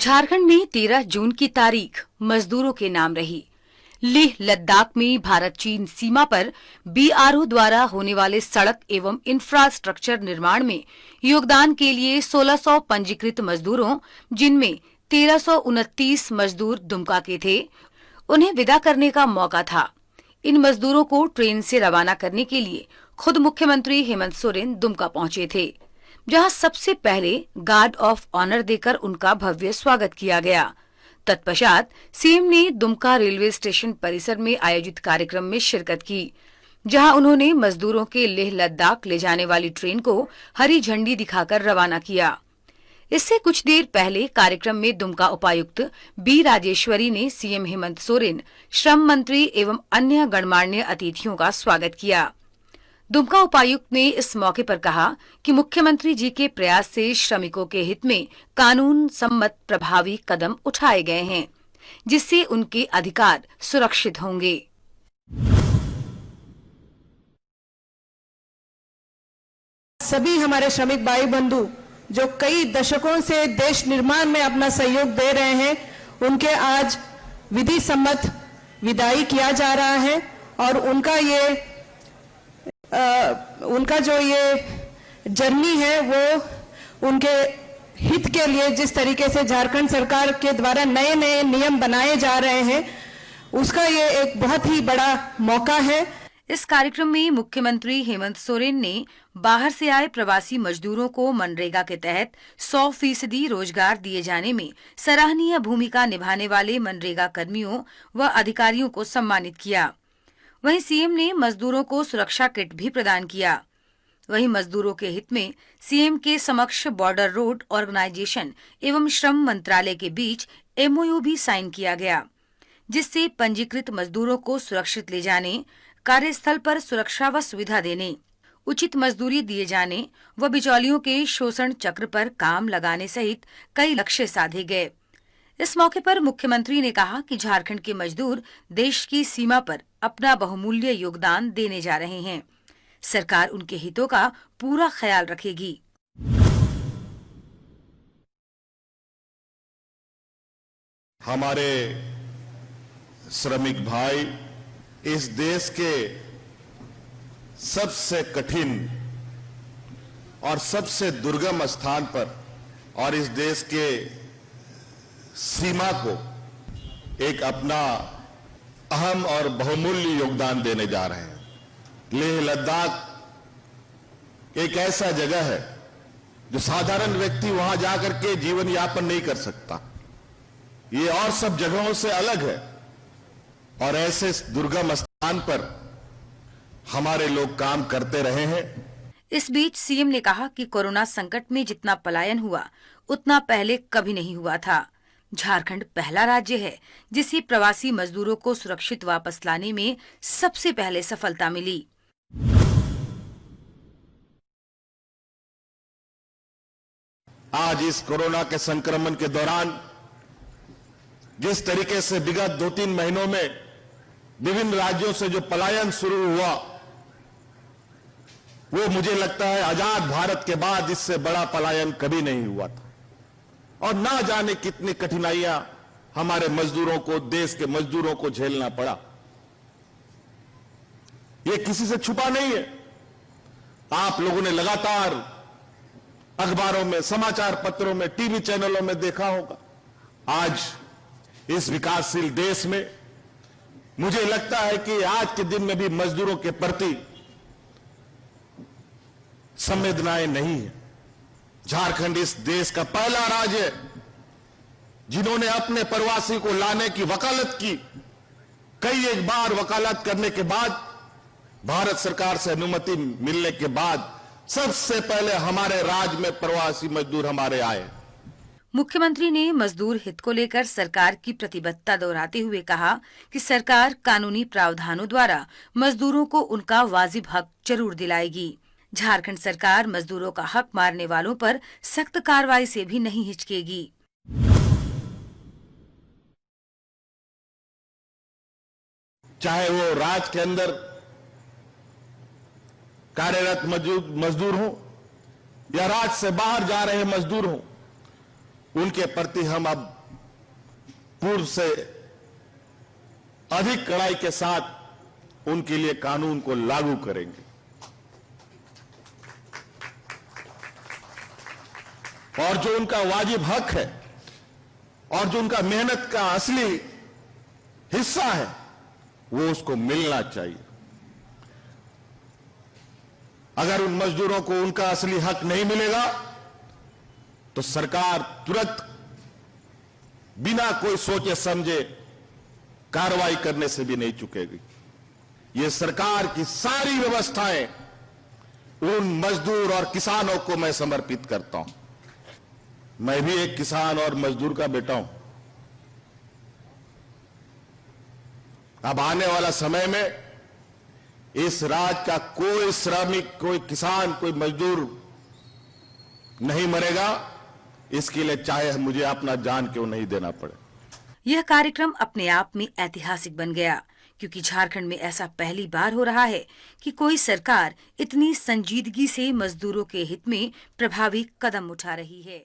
झारखंड में 13 जून की तारीख मजदूरों के नाम रही। लेह लद्दाख में भारत चीन सीमा पर बीआरओ द्वारा होने वाले सड़क एवं इंफ्रास्ट्रक्चर निर्माण में योगदान के लिए 1600 पंजीकृत मजदूरों, जिनमें 1329 मजदूर दुमका के थे, उन्हें विदा करने का मौका था। इन मजदूरों को ट्रेन से रवाना करने के लिए खुद मुख्यमंत्री हेमंत सोरेन दुमका पहुंचे थे, जहां सबसे पहले गार्ड ऑफ ऑनर देकर उनका भव्य स्वागत किया गया। तत्पश्चात सीएम ने दुमका रेलवे स्टेशन परिसर में आयोजित कार्यक्रम में शिरकत की, जहां उन्होंने मजदूरों के लेह लद्दाख ले जाने वाली ट्रेन को हरी झंडी दिखाकर रवाना किया। इससे कुछ देर पहले कार्यक्रम में दुमका उपायुक्त बी राजेश्वरी ने सीएम हेमंत सोरेन, श्रम मंत्री एवं अन्य गणमान्य अतिथियों का स्वागत किया। दुमका उपायुक्त ने इस मौके पर कहा कि मुख्यमंत्री जी के प्रयास से श्रमिकों के हित में कानून सम्मत प्रभावी कदम उठाए गए हैं, जिससे उनके अधिकार सुरक्षित होंगे। सभी हमारे श्रमिक भाई बंधु जो कई दशकों से देश निर्माण में अपना सहयोग दे रहे हैं, उनके आज विधि सम्मत विदाई किया जा रहा है और उनका जो ये जर्नी है वो उनके हित के लिए जिस तरीके से झारखंड सरकार के द्वारा नए नए नियम बनाए जा रहे हैं, उसका ये एक बहुत ही बड़ा मौका है। इस कार्यक्रम में मुख्यमंत्री हेमंत सोरेन ने बाहर से आए प्रवासी मजदूरों को मनरेगा के तहत 100% रोजगार दिए जाने में सराहनीय भूमिका निभाने वाले मनरेगा कर्मियों व अधिकारियों को सम्मानित किया। वहीं सीएम ने मजदूरों को सुरक्षा किट भी प्रदान किया। वहीं मजदूरों के हित में सीएम के समक्ष बॉर्डर रोड ऑर्गेनाइजेशन एवं श्रम मंत्रालय के बीच एमओयू भी साइन किया गया, जिससे पंजीकृत मजदूरों को सुरक्षित ले जाने, कार्यस्थल पर सुरक्षा व सुविधा देने, उचित मजदूरी दिए जाने व बिचौलियों के शोषण चक्र पर काम लगाने सहित कई लक्ष्य साधे गए। इस मौके पर मुख्यमंत्री ने कहा कि झारखंड के मजदूर देश की सीमा पर अपना बहुमूल्य योगदान देने जा रहे हैं। सरकार उनके हितों का पूरा ख्याल रखेगी। हमारे श्रमिक भाई इस देश के सबसे कठिन और सबसे दुर्गम स्थान पर और इस देश के सीमा को एक अपना अहम और बहुमूल्य योगदान देने जा रहे हैं। लेह लद्दाख एक ऐसा जगह है जो साधारण व्यक्ति वहां जाकर के जीवन यापन नहीं कर सकता। ये और सब जगहों से अलग है और ऐसे दुर्गम स्थान पर हमारे लोग काम करते रहे हैं। इस बीच सीएम ने कहा कि कोरोना संकट में जितना पलायन हुआ उतना पहले कभी नहीं हुआ था। झारखंड पहला राज्य है जिसे प्रवासी मजदूरों को सुरक्षित वापस लाने में सबसे पहले सफलता मिली। आज इस कोरोना के संक्रमण के दौरान जिस तरीके से विगत 2-3 महीनों में विभिन्न राज्यों से जो पलायन शुरू हुआ, वो मुझे लगता है आजाद भारत के बाद इससे बड़ा पलायन कभी नहीं हुआ था। और ना जाने कितनी कठिनाइयां हमारे मजदूरों को, देश के मजदूरों को झेलना पड़ा। ये किसी से छुपा नहीं है। आप लोगों ने लगातार अखबारों में, समाचार पत्रों में, टीवी चैनलों में देखा होगा। आज इस विकासशील देश में मुझे लगता है कि आज के दिन में भी मजदूरों के प्रति संवेदनाएं नहीं है। झारखंड इस देश का पहला राज्य है जिन्होंने अपने प्रवासी को लाने की वकालत की। कई एक बार वकालत करने के बाद, भारत सरकार से अनुमति मिलने के बाद सबसे पहले हमारे राज्य में प्रवासी मजदूर हमारे आए। मुख्यमंत्री ने मजदूर हित को लेकर सरकार की प्रतिबद्धता दोहराते हुए कहा कि सरकार कानूनी प्रावधानों द्वारा मजदूरों को उनका वाजिब हक जरूर दिलाएगी। झारखंड सरकार मजदूरों का हक मारने वालों पर सख्त कार्रवाई से भी नहीं हिचकेगी। चाहे वो राज्य के अंदर कार्यरत मजदूर हो या राज्य से बाहर जा रहे मजदूर हो, उनके प्रति हम अब पूर्व से अधिक कड़ाई के साथ उनके लिए कानून को लागू करेंगे। और जो उनका वाजिब हक है और जो उनका मेहनत का असली हिस्सा है वो उसको मिलना चाहिए। अगर उन मजदूरों को उनका असली हक नहीं मिलेगा तो सरकार तुरंत बिना कोई सोचे समझे कार्रवाई करने से भी नहीं चूकेगी। ये सरकार की सारी व्यवस्थाएं उन मजदूर और किसानों को मैं समर्पित करता हूं। मैं भी एक किसान और मजदूर का बेटा हूं। अब आने वाला समय में इस राज्य का कोई श्रमिक, कोई किसान, कोई मजदूर नहीं मरेगा, इसके लिए चाहे मुझे अपना जान क्यों नहीं देना पड़े। यह कार्यक्रम अपने आप में ऐतिहासिक बन गया, क्योंकि झारखंड में ऐसा पहली बार हो रहा है कि कोई सरकार इतनी संजीदगी से मजदूरों के हित में प्रभावी कदम उठा रही है।